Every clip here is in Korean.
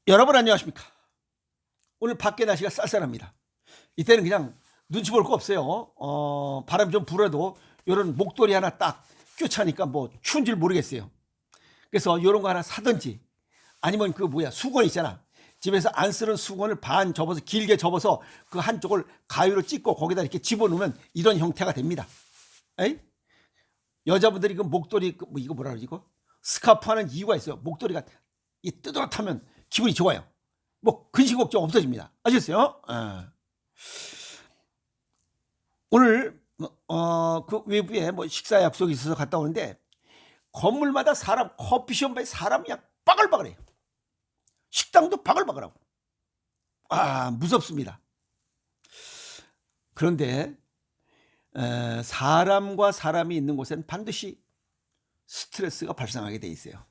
여러분 안녕하십니까? 오늘 밖에 날씨가 쌀쌀합니다. 이때는 그냥 눈치 볼 거 없어요. 바람 좀 불어도 요런 목도리 하나 딱 껴차니까 뭐 추운 줄 모르겠어요. 그래서 요런 거 하나 사든지 아니면 그 뭐야 수건 있잖아. 집에서 안 쓰는 수건을 반 접어서 길게 접어서 그 한쪽을 가위로 찍고 거기다 이렇게 집어넣으면 이런 형태가 됩니다. 에이? 여자분들이 그 목도리 뭐 이거 뭐라 그러지 이거? 스카프 하는 이유가 있어요. 목도리가 이 뜨뜻하면 기분이 좋아요. 뭐 근심 걱정 없어집니다. 아셨어요? 오늘 그 외부에 뭐 식사 약속이 있어서 갔다 오는데 건물마다 사람 커피숍마다 사람이 그냥 빠글빠글해요. 식당도 바글바글하고 무섭습니다. 그런데 사람과 사람이 있는 곳에는 반드시 스트레스가 발생하게 돼 있어요.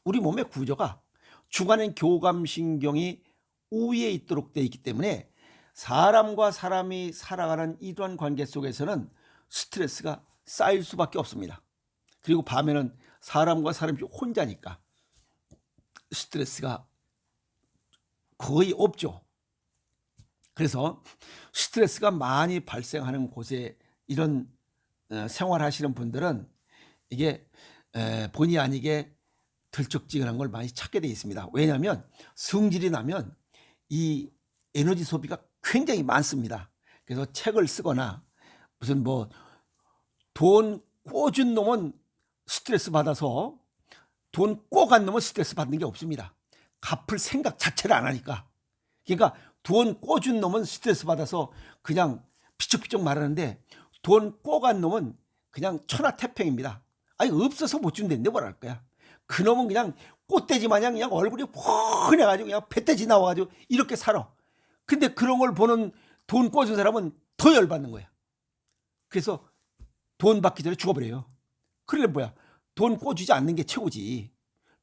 우리 몸의 구조가 주관행 교감신경이 우위에 있도록 되어 있기 때문에 사람과 사람이 살아가는 이러한 관계 속에서는 스트레스가 쌓일 수밖에 없습니다. 그리고 밤에는 사람과 사람이 혼자니까 스트레스가 거의 없죠. 그래서 스트레스가 많이 발생하는 곳에 이런 생활하시는 분들은 이게 본의 아니게 들쩍지근한 걸 많이 찾게 돼 있습니다. 왜냐하면 성질이 나면 이 에너지 소비가 굉장히 많습니다. 그래서 책을 쓰거나 무슨 뭐 돈 꿔준 놈은 스트레스 받아서 돈 꿔간 놈은 스트레스 받는 게 없습니다. 갚을 생각 자체를 안 하니까. 그러니까 돈 꿔준 놈은 스트레스 받아서 그냥 피쩍피쩍 말하는데 돈 꿔간 놈은 그냥 천하태평입니다. 아니 없어서 못 준다는데 뭐랄 거야. 그놈은 그냥 꽃돼지 마냥 그냥 얼굴이 훤해가지고 그냥 배돼지 나와가지고 이렇게 살아. 근데 그런 걸 보는 돈 꿔준 사람은 더 열받는 거야. 그래서 돈 받기 전에 죽어버려요. 그래 뭐야. 돈 꿔주지 않는 게 최고지.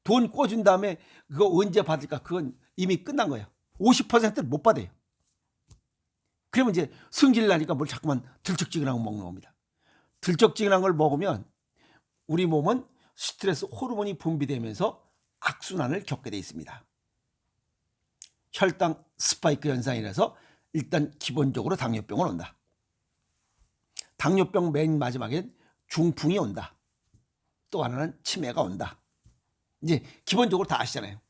돈 꿔준 다음에 그거 언제 받을까? 그건 이미 끝난 거야. 50%를 못 받아요. 그러면 이제 승질 나니까 뭘 자꾸만 들쩍지근한 거 먹는 겁니다. 들쩍지근한 걸 먹으면 우리 몸은 스트레스 호르몬이 분비되면서 악순환을 겪게 돼 있습니다. 혈당 스파이크 현상이라서 일단 기본적으로 당뇨병은 온다. 당뇨병 맨 마지막엔 중풍이 온다. 또 하나는 치매가 온다. 이제 기본적으로 다 아시잖아요.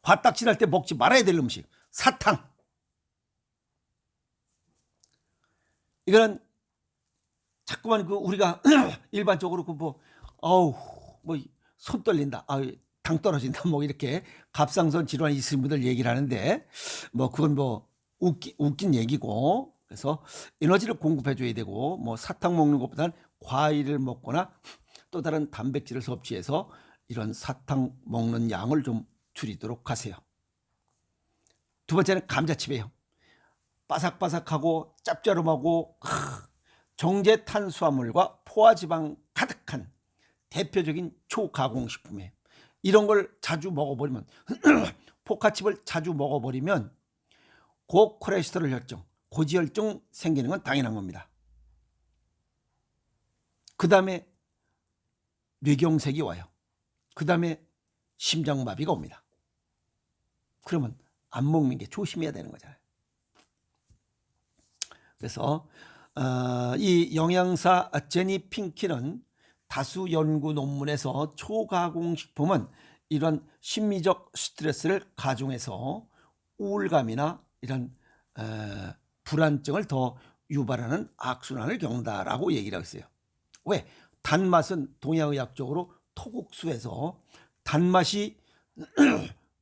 화딱지날 때 먹지 말아야 될 음식 사탕. 이거는 자꾸만 그 우리가 일반적으로 그 뭐 손 떨린다, 당 떨어진다, 뭐 이렇게 갑상선 질환이 있으신 분들 얘기를 하는데 뭐 그건 뭐 웃긴 얘기고, 그래서 에너지를 공급해 줘야 되고 뭐 사탕 먹는 것보다는 과일을 먹거나 또 다른 단백질을 섭취해서 이런 사탕 먹는 양을 좀 줄이도록 하세요. 두 번째는 감자칩이에요. 바삭바삭하고 짭짤하고 정제 탄수화물과 포화지방 가득한 대표적인 초가공식품이에요. 이런 걸 자주 먹어버리면 포카칩을 자주 먹어버리면 고콜레스테롤 혈증, 고지혈증 생기는 건 당연한 겁니다. 그 다음에 뇌경색이 와요. 그 다음에 심장마비가 옵니다. 그러면 안 먹는 게 조심해야 되는 거잖아요. 그래서 이 영양사 제니 핑키는 다수 연구 논문에서 초가공식품은 이런 심리적 스트레스를 가중해서 우울감이나 이런 불안증을 더 유발하는 악순환을 겪는다라고 얘기를 하고 있어요. 왜? 단맛은 동양의학적으로 토국수에서 단맛이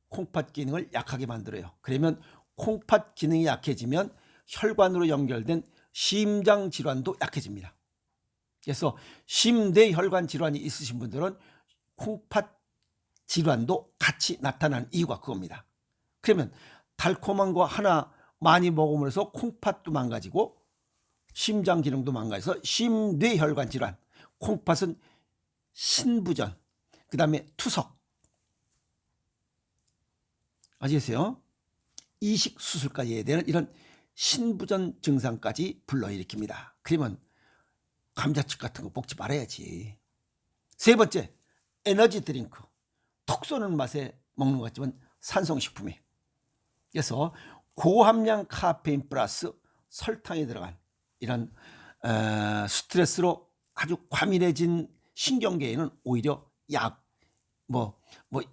콩팥 기능을 약하게 만들어요. 그러면 콩팥 기능이 약해지면 혈관으로 연결된 심장 질환도 약해집니다. 그래서 심뇌혈관 질환이 있으신 분들은 콩팥 질환도 같이 나타나는 이유가 그겁니다. 그러면 달콤한 거 하나 많이 먹음으로써 콩팥도 망가지고 심장 기능도 망가져서 심뇌혈관 질환, 콩팥은 신부전, 그 다음에 투석, 아시겠어요? 이식 수술까지 해야 되는 이런 신부전 증상까지 불러일으킵니다. 그러면 감자칩 같은 거 먹지 말아야지. 세 번째, 에너지 드링크. 톡 쏘는 맛에 먹는 것 같지만 산성식품이에요. 그래서 고함량 카페인 플러스 설탕이 들어간 이런 스트레스로 아주 과민해진 신경계에는 오히려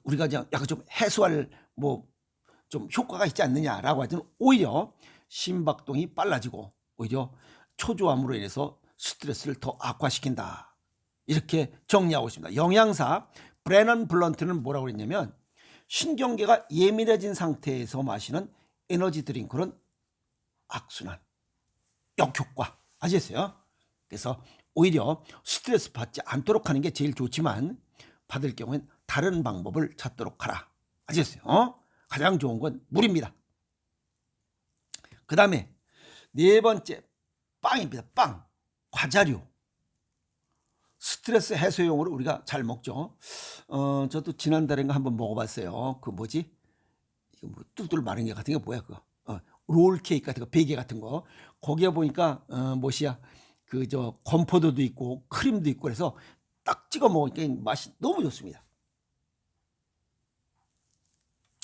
우리가 약간 좀 해소할 좀 효과가 있지 않느냐라고 하더니 오히려 심박동이 빨라지고 오히려 초조함으로 인해서 스트레스를 더 악화시킨다. 이렇게 정리하고 있습니다. 영양사 브래넌 블런트는 뭐라고 그랬냐면 신경계가 예민해진 상태에서 마시는 에너지 드링크는 악순환, 역효과. 아시겠어요? 그래서 오히려 스트레스 받지 않도록 하는 게 제일 좋지만 받을 경우엔 다른 방법을 찾도록 하라. 아시겠어요? 가장 좋은 건 물입니다. 그 다음에 네 번째 빵입니다. 빵, 과자류. 스트레스 해소용으로 우리가 잘 먹죠. 저도 지난달인가 한번 먹어봤어요. 그 뭐지? 이거 뭐 뚜들 마른 게 같은 게 뭐야 그거? 롤 케이크 같은 거, 베개 같은 거. 거기에 보니까 그 건포도도 있고 크림도 있고 그래서 딱 찍어 먹으니까 맛이 너무 좋습니다.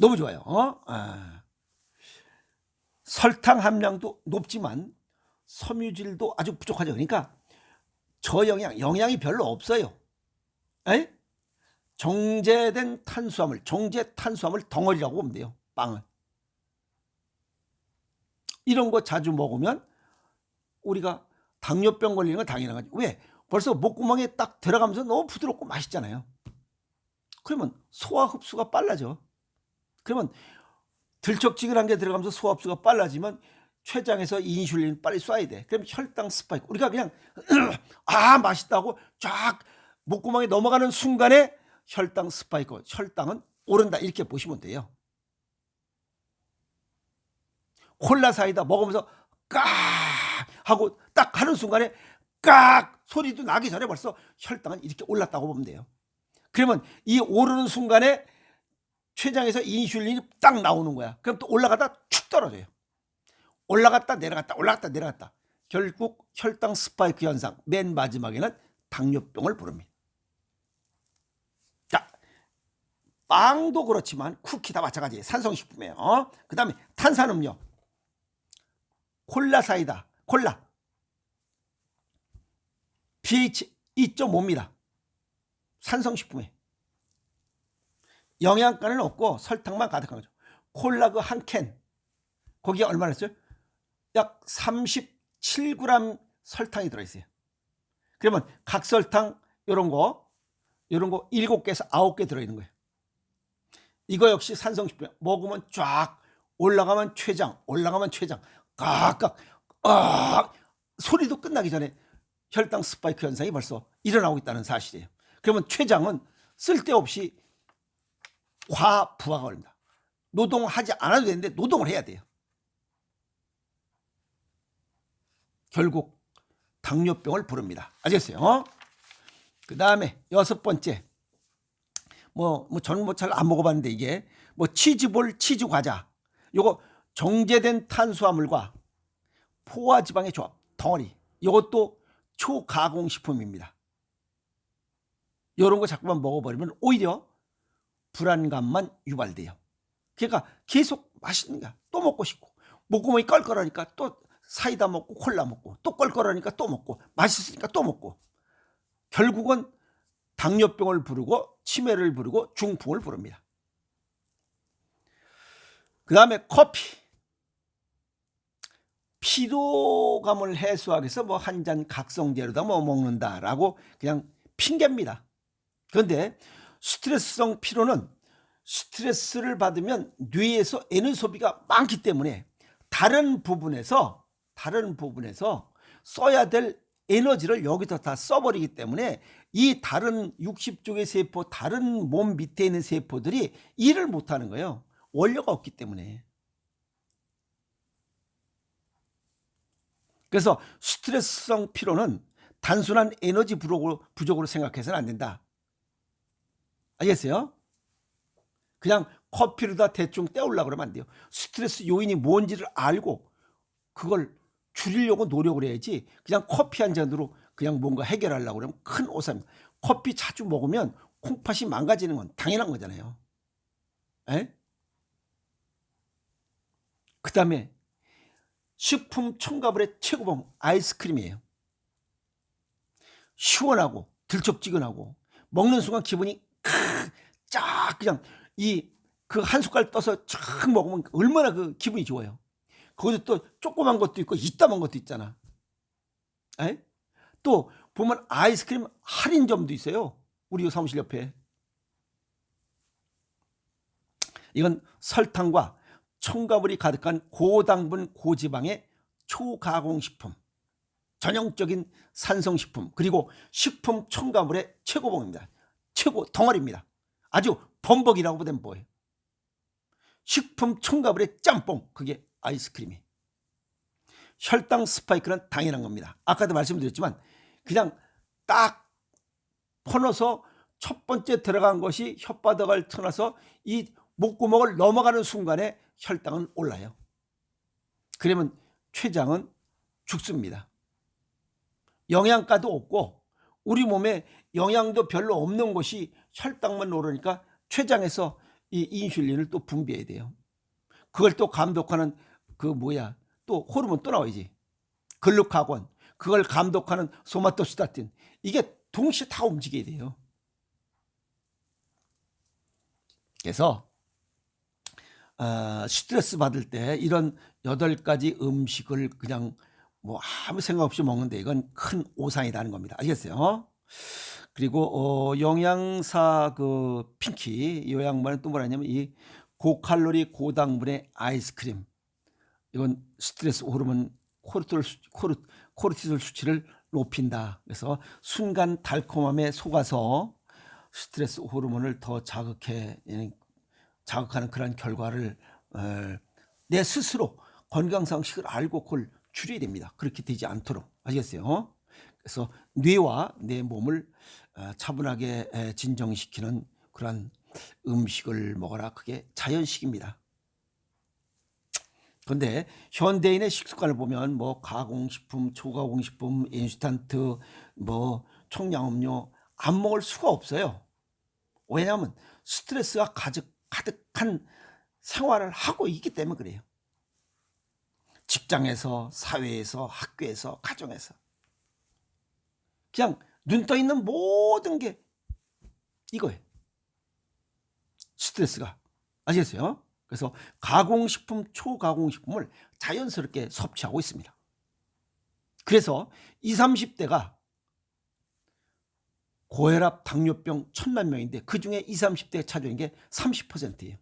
너무 좋아요. 설탕 함량도 높지만 섬유질도 아주 부족하죠. 그러니까 영양이 별로 없어요. 에? 정제 탄수화물 덩어리라고 보면 돼요. 빵은. 이런 거 자주 먹으면 우리가 당뇨병 걸리는 건 당연한 거죠. 왜? 벌써 목구멍에 딱 들어가면서 너무 부드럽고 맛있잖아요. 그러면 소화 흡수가 빨라져. 그러면 들쩍지근한 게 들어가면서 소화 흡수가 빨라지면 췌장에서 인슐린 빨리 쏴야 돼. 그럼 혈당 스파이크. 우리가 그냥 맛있다고 쫙 목구멍에 넘어가는 순간에 혈당 스파이크, 혈당은 오른다 이렇게 보시면 돼요. 콜라 사이다 먹으면서 깍 하고 딱 하는 순간에 깍 소리도 나기 전에 벌써 혈당은 이렇게 올랐다고 보면 돼요. 그러면 이 오르는 순간에 췌장에서 인슐린이 딱 나오는 거야. 그럼 또 올라가다 축 떨어져요. 올라갔다 내려갔다. 결국 혈당 스파이크 현상, 맨 마지막에는 당뇨병을 부릅니다. 자, 빵도 그렇지만 쿠키 다 마찬가지예요. 산성식품이에요. 그 다음에 탄산음료, 콜라 사이다, 콜라 pH 2.5입니다. 산성식품이에요. 영양가는 없고 설탕만 가득한 거죠. 콜라 그 한 캔 거기에 얼마나 했어요? 약 37g 설탕이 들어있어요. 그러면 각설탕 이런 거 7개에서 9개 들어있는 거예요. 이거 역시 산성식품. 먹으면 쫙 올라가면 췌장 깍깍 소리도 끝나기 전에 혈당 스파이크 현상이 벌써 일어나고 있다는 사실이에요. 그러면 췌장은 쓸데없이 과부하가 걸립니다. 노동하지 않아도 되는데 노동을 해야 돼요. 결국 당뇨병을 부릅니다. 아시겠어요? 그 다음에 6번째 저는 잘 안 먹어봤는데 이게 치즈볼 치즈 과자, 요거 정제된 탄수화물과 포화지방의 조합 덩어리, 이것도 초가공식품입니다. 이런 거 자꾸만 먹어버리면 오히려 불안감만 유발돼요. 그러니까 계속 맛있는 거 또 먹고 싶고, 목구멍이 껄껄하니까 또 사이다 먹고 콜라 먹고, 또 껄껄하니까 또 먹고, 맛있으니까 또 먹고, 결국은 당뇨병을 부르고 치매를 부르고 중풍을 부릅니다. 그 다음에 커피. 피로감을 해소하기 위해서 한 잔 각성제로다 먹는다라고 그냥 핑계입니다. 그런데 스트레스성 피로는 스트레스를 받으면 뇌에서 에너지 소비가 많기 때문에 다른 부분에서 써야 될 에너지를 여기서 다 써버리기 때문에 이 다른 60쪽의 세포, 다른 몸 밑에 있는 세포들이 일을 못하는 거예요. 원료가 없기 때문에. 그래서 스트레스성 피로는 단순한 에너지 부족으로 생각해서는 안 된다. 알겠어요? 그냥 커피로 다 대충 때우려고 그러면 안 돼요. 스트레스 요인이 뭔지를 알고 그걸 줄이려고 노력을 해야지, 그냥 커피 한 잔으로 그냥 뭔가 해결하려고 그러면 큰 오산입니다. 커피 자주 먹으면 콩팥이 망가지는 건 당연한 거잖아요. 에? 다음에 식품 첨가물의 최고봉 아이스크림이에요. 시원하고 들쩍지근하고 먹는 순간 기분이 쫙 그냥 그 한 숟갈 떠서 쫙 먹으면 얼마나 그 기분이 좋아요. 거기서 또 조그만 것도 있고 이따만 것도 있잖아. 에? 또 보면 아이스크림 할인점도 있어요. 우리 사무실 옆에. 이건 설탕과 첨가물이 가득한 고당분 고지방의 초가공식품, 전형적인 산성식품, 그리고 식품 첨가물의 최고봉입니다. 최고 덩어리입니다. 아주 범벅이라고 보면 뭐예요? 식품 첨가물의 짬뽕, 그게 아이스크림이. 혈당 스파이크는 당연한 겁니다. 아까도 말씀드렸지만 그냥 딱 퍼넣어서 첫 번째 들어간 것이 혓바닥을 터나서 이 목구멍을 넘어가는 순간에 혈당은 올라요. 그러면 췌장은 죽습니다. 영양가도 없고 우리 몸에 영양도 별로 없는 것이 혈당만 오르니까 췌장에서 이 인슐린을 또 분비해야 돼요. 그걸 또 감독하는 또 호르몬 또 나와야지. 글루카곤, 그걸 감독하는 소마토스타틴, 이게 동시에 다 움직여야 돼요. 그래서 스트레스 받을 때 이런 8가지 음식을 그냥 아무 생각 없이 먹는데 이건 큰 오산이라는 겁니다. 아시겠어요? 그리고 영양사 핑키, 이 양반은 또 뭐라냐면 이 고칼로리 고당분의 아이스크림, 이건 스트레스 호르몬 코르티솔 수치를 높인다. 그래서 순간 달콤함에 속아서 스트레스 호르몬을 더 자극하는 그런 결과를 내 스스로 건강상식을 알고 그걸 줄여야 됩니다. 그렇게 되지 않도록. 아시겠어요? 그래서 뇌와 내 몸을 차분하게 진정시키는 그런 음식을 먹어라. 그게 자연식입니다. 그런데 현대인의 식습관을 보면 가공식품, 초가공식품, 인스턴트, 청량음료 안 먹을 수가 없어요. 왜냐하면 스트레스가 가득한 생활을 하고 있기 때문에 그래요. 직장에서, 사회에서, 학교에서, 가정에서 그냥 눈 떠 있는 모든 게 이거예요. 스트레스가. 아시겠어요? 그래서 가공식품, 초가공식품을 자연스럽게 섭취하고 있습니다. 그래서 20, 30대가 고혈압, 당뇨병 1000만 명인데 그중에 20, 30대가 차지하는 게 30%예요.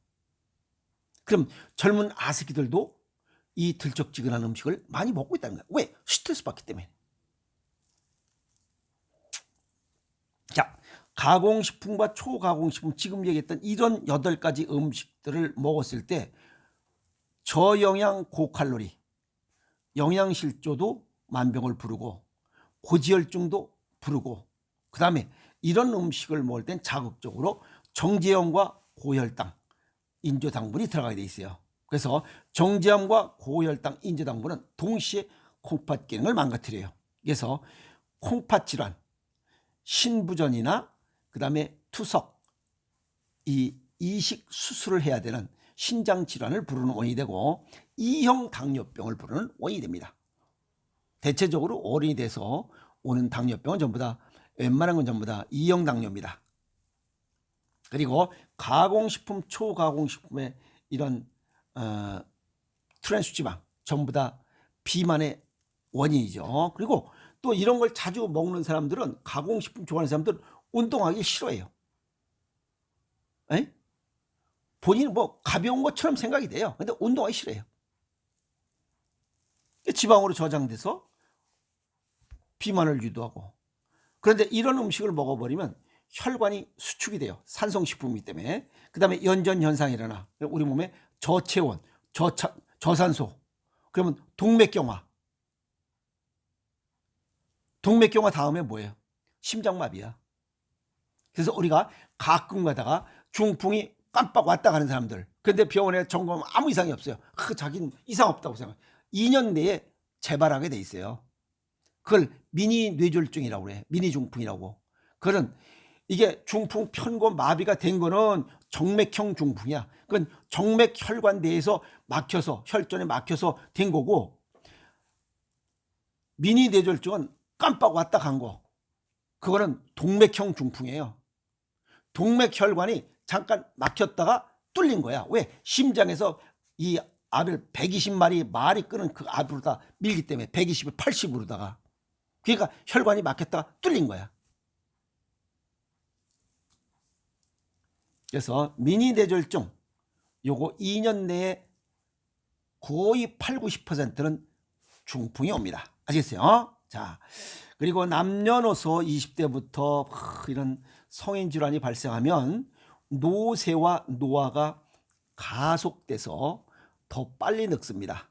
그럼 젊은 아스기들도 이 들쩍지근한 음식을 많이 먹고 있다는 거예요. 왜? 스트레스 받기 때문에. 자, 가공식품과 초가공식품, 지금 얘기했던 이런 8가지 음식들을 먹었을 때 저영양 고칼로리, 영양실조도 만병을 부르고 고지혈증도 부르고, 그 다음에 이런 음식을 먹을 땐 자극적으로 정제염과 고혈당, 인조당분이 들어가게 돼 있어요. 그래서 정제염과 고혈당, 인조당분은 동시에 콩팥 기능을 망가뜨려요. 그래서 콩팥 질환, 신부전이나 그 다음에 투석, 이 이식 수술을 해야 되는 신장 질환을 부르는 원인이 되고 2형 당뇨병을 부르는 원인이 됩니다. 대체적으로 어른이 돼서 오는 당뇨병은 전부 다 웬만한 건 전부 다 2형 당뇨입니다. 그리고 가공식품, 초가공식품의 이런 트랜스지방 전부 다 비만의 원인이죠. 그리고 또 이런 걸 자주 먹는 사람들은, 가공식품 좋아하는 사람들은 운동하기 싫어해요. 에? 본인은 가벼운 것처럼 생각이 돼요. 근데 운동하기 싫어해요. 지방으로 저장돼서 비만을 유도하고. 그런데 이런 음식을 먹어버리면 혈관이 수축이 돼요. 산성식품이기 때문에. 그 다음에 연전 현상이 일어나. 우리 몸에 저체온, 저산소, 그러면 동맥경화. 동맥경화 다음에 뭐예요? 심장마비야. 그래서 우리가 가끔 가다가 중풍이 깜빡 왔다 가는 사람들, 근데 병원에 점검하면 아무 이상이 없어요. 자기는 이상 없다고 생각해. 2년 내에 재발하게 돼 있어요. 그걸 미니 뇌졸중이라고 그래. 미니 중풍이라고. 그건 이게 중풍 편고 마비가 된 거는 정맥형 중풍이야. 그건 정맥혈관 내에서 막혀서 혈전에 막혀서 된 거고, 미니 뇌졸중은 깜빡 왔다 간 거. 그거는 동맥형 중풍이에요. 동맥혈관이 잠깐 막혔다가 뚫린 거야. 왜? 심장에서 이 압을 120마리 말이 끄는 그 압으로다 밀기 때문에 120을 80으로다가. 그러니까 혈관이 막혔다가 뚫린 거야. 그래서 미니 뇌졸중 요거 2년 내에 거의 8, 90%는 중풍이 옵니다. 아시겠어요? 자, 그리고 남녀노소 20대부터 이런 성인 질환이 발생하면 노쇠와 노화가 가속돼서 더 빨리 늙습니다.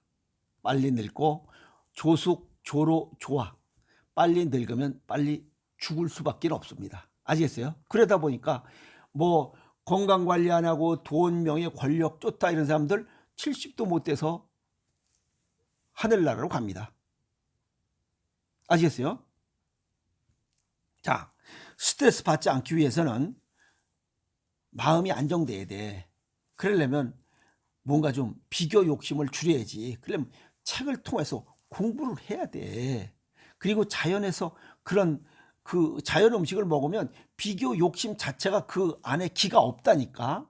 빨리 늙고 조숙, 조로, 조화. 빨리 늙으면 빨리 죽을 수밖에 없습니다. 아시겠어요? 그러다 보니까 뭐 건강관리 안 하고 돈, 명예, 권력 쫓다 이런 사람들 70도 못 돼서 하늘나라로 갑니다. 아시겠어요? 자, 스트레스 받지 않기 위해서는 마음이 안정돼야 돼. 그러려면 뭔가 좀 비교 욕심을 줄여야지. 그러려면 책을 통해서 공부를 해야 돼. 그리고 자연에서 그런 그 자연 음식을 먹으면 비교 욕심 자체가 그 안에 기가 없다니까.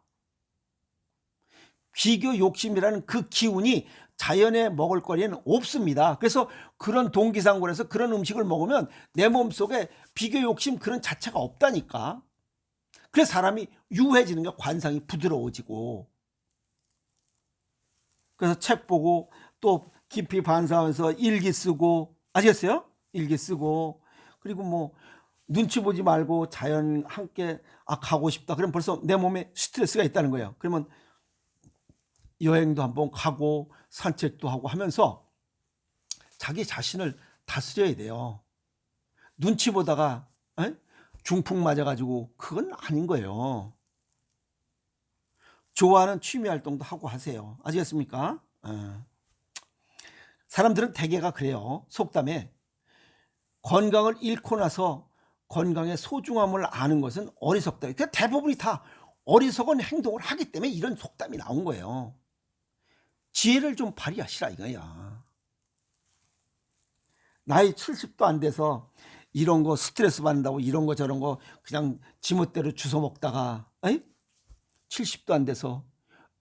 비교 욕심이라는 그 기운이 자연의 먹을거리에는 없습니다. 그래서 그런 동기상고에서 그런 음식을 먹으면 내 몸속에 비교 욕심 그런 자체가 없다니까. 그래서 사람이 유해지는 게 관상이 부드러워지고. 그래서 책 보고 또 깊이 반성하면서 일기 쓰고. 아시겠어요? 일기 쓰고. 그리고 뭐 눈치 보지 말고 자연 함께 가고 싶다. 그럼 벌써 내 몸에 스트레스가 있다는 거예요. 그러면 여행도 한번 가고 산책도 하고 하면서 자기 자신을 다스려야 돼요. 눈치 보다가 중풍 맞아가지고 그건 아닌 거예요. 좋아하는 취미 활동도 하고 하세요. 아시겠습니까? 사람들은 대개가 그래요. 속담에 건강을 잃고 나서 건강의 소중함을 아는 것은 어리석다. 그러니까 대부분이 다 어리석은 행동을 하기 때문에 이런 속담이 나온 거예요. 지혜를 좀 발휘하시라 이거야. 나이 70도 안 돼서 이런 거 스트레스 받는다고 이런 거 저런 거 그냥 지멋대로 주워 먹다가 70도 안 돼서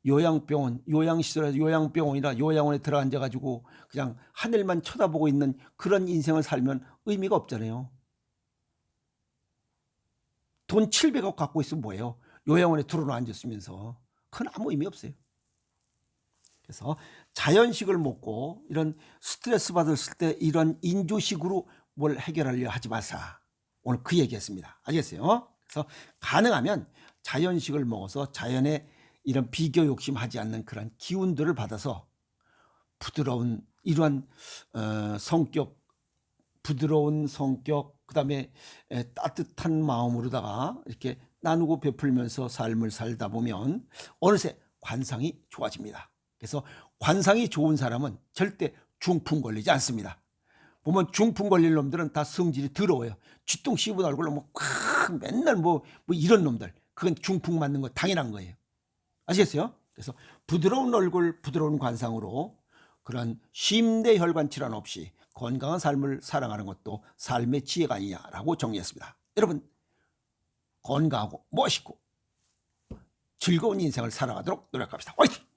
요양병원, 요양시설에서 요양병원이나 요양원에 들어앉아가지고 그냥 하늘만 쳐다보고 있는 그런 인생을 살면 의미가 없잖아요. 돈 700억 갖고 있으면 뭐예요? 요양원에 들어놓아 앉았으면서. 그건 아무 의미 없어요. 그래서 자연식을 먹고 이런 스트레스 받았을 때 이런 인조식으로 뭘 해결하려 하지 마사. 오늘 그 얘기했습니다. 알겠어요? 그래서 가능하면 자연식을 먹어서 자연의 이런 비교 욕심하지 않는 그런 기운들을 받아서 부드러운 이러한 성격, 부드러운 성격, 그다음에 따뜻한 마음으로다가 이렇게 나누고 베풀면서 삶을 살다 보면 어느새 관상이 좋아집니다. 그래서 관상이 좋은 사람은 절대 중풍 걸리지 않습니다. 보면 중풍 걸릴 놈들은 다 성질이 더러워요. 쥐똥 씹은 얼굴로 뭐 맨날 뭐 이런 놈들. 그건 중풍 맞는 거 당연한 거예요. 아시겠어요? 그래서 부드러운 얼굴, 부드러운 관상으로 그런 심대혈관 질환 없이 건강한 삶을 살아가는 것도 삶의 지혜가 아니냐라고 정리했습니다. 여러분 건강하고 멋있고 즐거운 인생을 살아가도록 노력합시다. 화이팅!